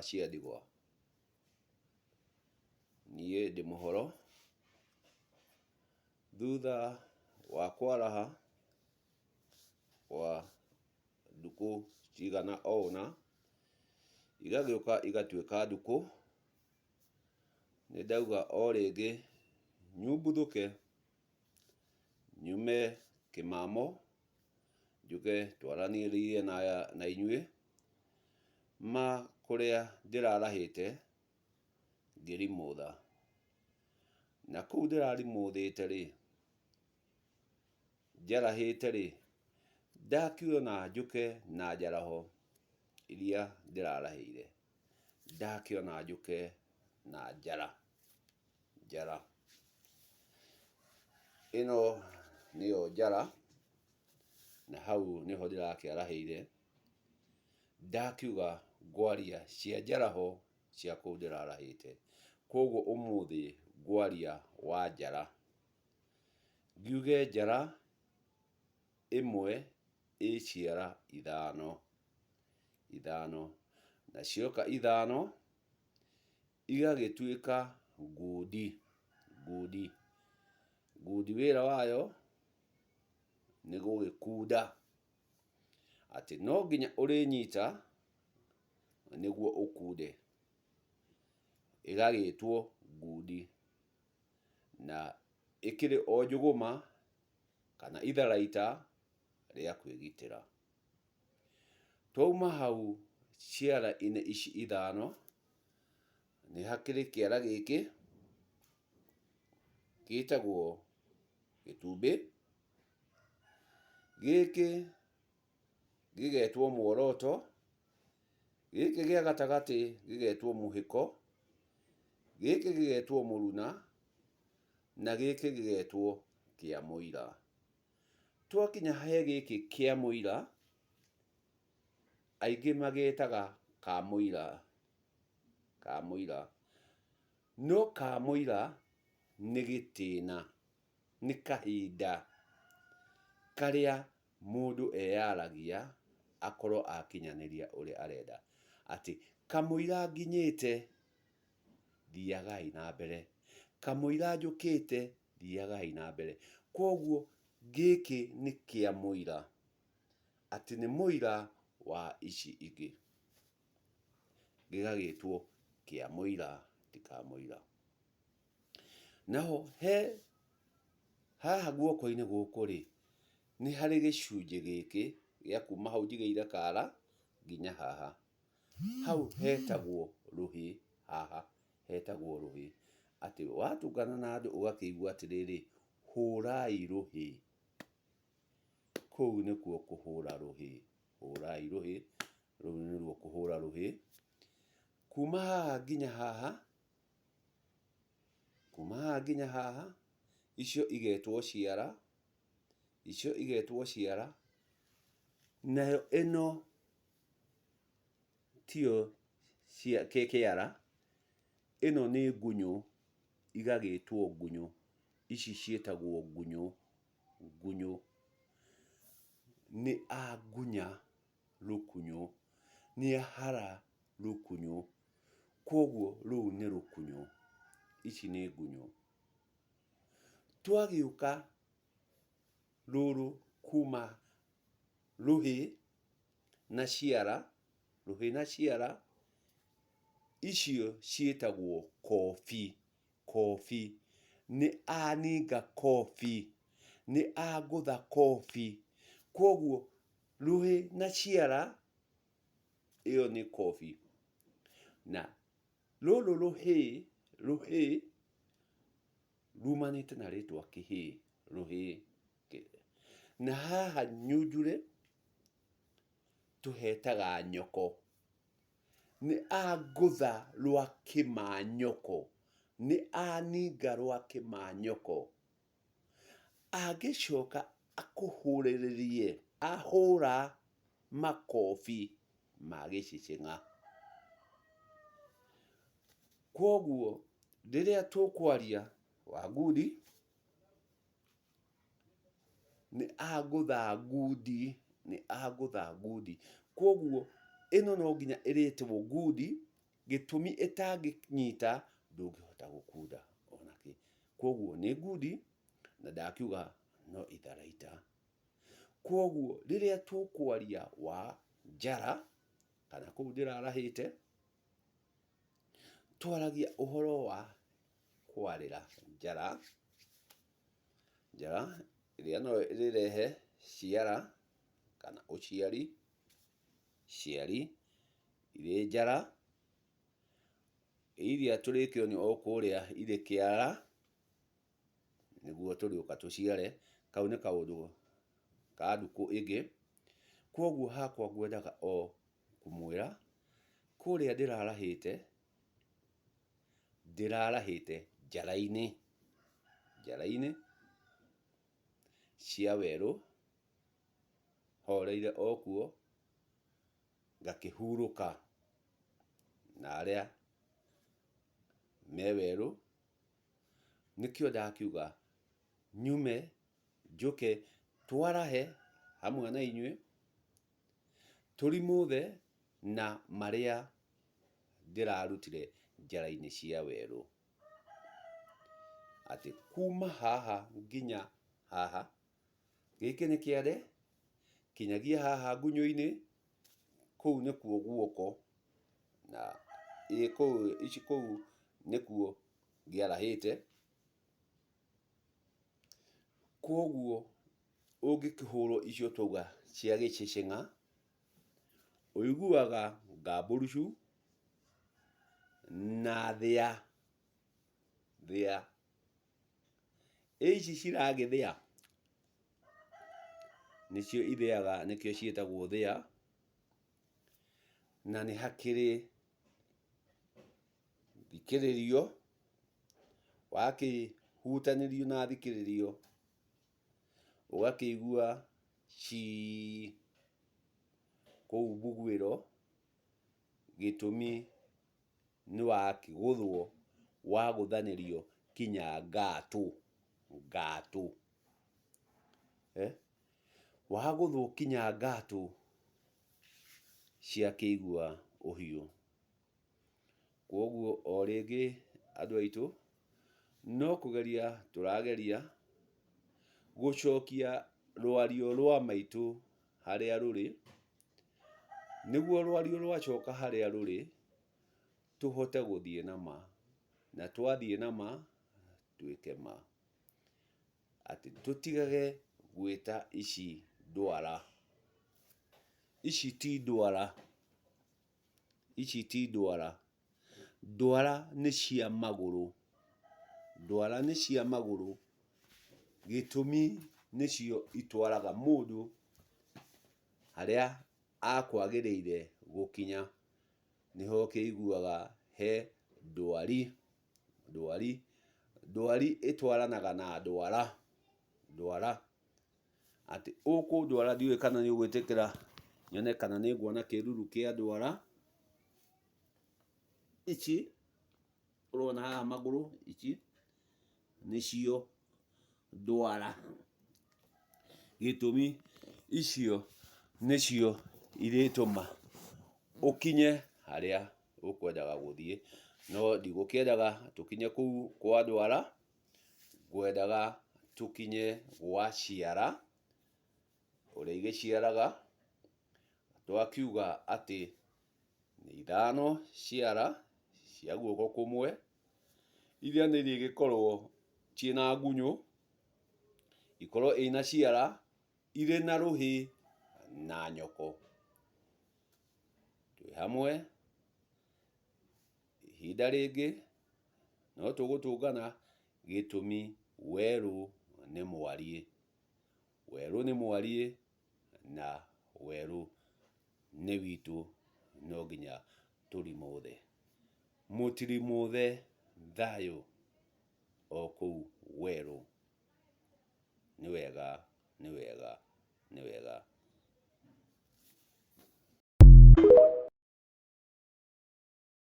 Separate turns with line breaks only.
cia ndigwa. Niĩ ndĩ Mũhoro, thutha wa kwaraha kwa ndukũ cigana ũna, igagĩũka igatuĩka ndukũ, nĩndauga o rĩngĩ nyumbuthũke nyume kĩmamo, njũke twaranĩrie na inyuĩ ma kũrĩa ndĩrarahĩte ngĩrimũtha. Na kũu ndĩrarimũthĩte rĩ, njarahĩte rĩ, ndakiona njũke na njaraho iria ndĩrarahĩire, ndakĩona njũke na njara. Ĩno nĩyo njara, na hau nĩho ndĩrakĩarahĩire, ndakiuga ngwaria cia njaraho cia kũu ndĩrarahĩte. Koguo ũmũthĩ ngwaria wa njara. Ngiuge njara ĩmwe ĩciara ithano, na cioka ithano igagĩtuĩka ngundi. Ngundi wĩra wayo nĩ gũgĩkunda, atĩ no nginya ũrĩnyita nĩguo ũkunde, ĩgagĩtwo ngundi, na ĩkĩrĩ o njũgũma kana itharaita rĩa kwĩgitĩra. Twauma hau ciara-inĩ ici ithano, nĩ hakĩrĩ kĩara gĩkĩ gĩtagwo gĩtumbĩ, gĩkĩ gĩgetwo muoroto, gĩkĩ gĩa gatagatĩ gĩgetwo mũhĩko, gĩkĩ gĩgetwo mũruna, na gĩkĩ gĩgetwo kĩamũira. Twakinya he gĩkĩ kĩamũira, aingĩ magĩtaga kamũira, no kamũira nĩ gĩtĩna, nĩ kahinda karĩa mũndũ eyaragia akorwo akinyanĩria ũrĩa arenda. Atĩ kamũira nginyĩte, thiagai na mbere, kamũira njũkĩte, thiagai na mbere. Koguo gĩkĩ nĩ kĩamũira, atĩ nĩ mũira wa ici ingĩ, gĩgagĩtwo kĩamũira ti kamũira. Naho haha guoko-inĩ gũkũ rĩ, nĩ harĩ gĩcunjĩ gĩkĩ gĩa kuma hau njigĩire kara nginya haha. Hau hetagwo rũhĩ, haha hetagwo rũhĩ. Atĩ watũngana na andũ ũgakĩigua atĩrĩrĩ, hũrai rũhĩ. Kũu nĩkuo kũhũra rũhĩ, hũrai rũhĩ, rũu nĩruo kũhũra rũhĩ. Kuma haha nginya haha, icio igetwo ciara, nayo ĩno tiyo kĩara, ĩno nĩ ngunyũ, igagĩtwo ngunyũ. Ici ciĩtagwo ngunyũ. Nĩ angunya rũkunyũ, nĩ ahara rũkunyũ, koguo rũu nĩ rũkunyũ, ici nĩ ngunyũ. Twagĩũka rũrũ kuma rũhĩ na ciara, icio ciĩtagwo kobi. Nĩ aninga kobi, nĩ agũtha kobi. Koguo rũhĩ na ciara, ĩyo nĩ kobi. Na rũrũ rũhĩ rumanĩte na rĩtwa kĩhĩ, rũhĩ. Na haha nyunjure tũhetaga nyoko. Nĩ agũtha rwa kĩmanyoko, nĩ aninga rwa kĩmanyoko. Angĩcoka akũhũrĩrĩrie, ahũra makobi ma gĩcĩcĩng'a. Koguo rĩrĩa tũkwaria wa ngundi, nĩ agũtha ngundi. Koguo ĩno no nginya ĩrĩtwo ngundi, gĩtũmi ĩtangĩnyita ndũngĩhota gũkunda onakĩ. Koguo nĩ ngundi na ndakiuga no itharaita. Koguo rĩrĩa tũkwaria wa njara kana kũu ndĩrarahĩte, twaragia ũhoro wa kwarĩra njara. Njara ĩrĩa no ĩrehe ciara kana ũciari, ciari irĩ njara, iria tũrĩkĩonio o kũrĩa irĩ kĩara nĩguo tũrĩũka tũciare. Kau nĩ kaũndũ ka ndukũ ĩngĩ. Koguo hakwa ngwendaga o kũmwĩra kũrĩa ndĩrarahĩte njara-inĩ, njara-inĩ cia werũ, horeire o kuo ngakĩhurũka na arĩa me werũ. Nĩkĩo ndakiuga nyume njũke twarahe hamwe na inyuĩ, tũrimũthe na marĩa ndĩrarutire njara-inĩ cia werũ. Atĩ kuma haha nginya haha, gĩkĩ nĩ kĩande, kinyagia haha ngunyũ-inĩ, kũu nĩkuo guoko, na kũu nĩkuo ngĩarahĩte. Koguo ũngĩkĩhũrwo icio twauga cia gĩcĩcĩng'a, ũiguaga ngambũrucu na thĩa, thĩa. Ici ciragĩthĩa nĩcio ithĩaga, nĩkĩo ciĩtagwo thĩa. Na nĩ hakĩrĩ thikĩrĩrio, wakĩhutanĩrio na thikĩrĩrio ũgakĩigua kũu mbugũĩro, gĩtũmi nĩ wakĩgũthwo, wagũthanĩrio kinya ngatũ, ngatũ. Wagũthwo kinya ngatũ ciakĩigua ũhiũ. Koguo o rĩngĩ andũ aitũ, no kũgeria tũrageria gũcokia rwario rwa maitũ harĩa rũrĩ, nĩguo rwario rwacoka harĩa rũrĩ, tũhote gũthiĩ na ma, na twathiĩ na ma twĩke ma. Atĩ tũtigage gwĩta ici ndwara. Ici ti ndwara, ici ti ndwara. Ndwara nĩ cia magũrũ, ndwara nĩ cia magũrũ. Gĩtũmi nĩcio itwaraga mũndũ harĩa akwagĩrĩire gũkinya. Nĩho ũkĩiguaga he ndwari, ndwari, ndwari ĩtwaranaga na ndwara, ndwara. Atĩ ũkũndwara ndiũĩ kana nĩ ũgwĩtĩkĩra nyone kana nĩ nguona kĩruru kĩa ndwara. Ici ũrona haha magũrũ, ici nĩcio ndwara. Gĩtũmi icio nĩcio irĩtũma ũkinye harĩa ũkwendaga gũthiĩ. No ndigũkĩendaga tũkinye kũu kwa ndwara, ngwendaga tũkinye gwa ciara, ũrĩa igĩciaraga. Twakiuga atĩ nĩ ithano ciara cia guoko kũmwe, iria nĩ irĩgĩkorwo ciĩna ngunyũ, ikorwo ina ciara irĩ na rũhĩ na nyoko. Twĩ hamwe ihinda rĩngĩ, no tũgũtũngana gĩtũmi werũ nĩ mwariĩ, werũ nĩ mwariĩ na werũ nĩ witũ, no nginya tũrimũthe. Mũtirimũthe thayũ o kũu werũ. Nĩ wega, nĩ wega, nĩ wega.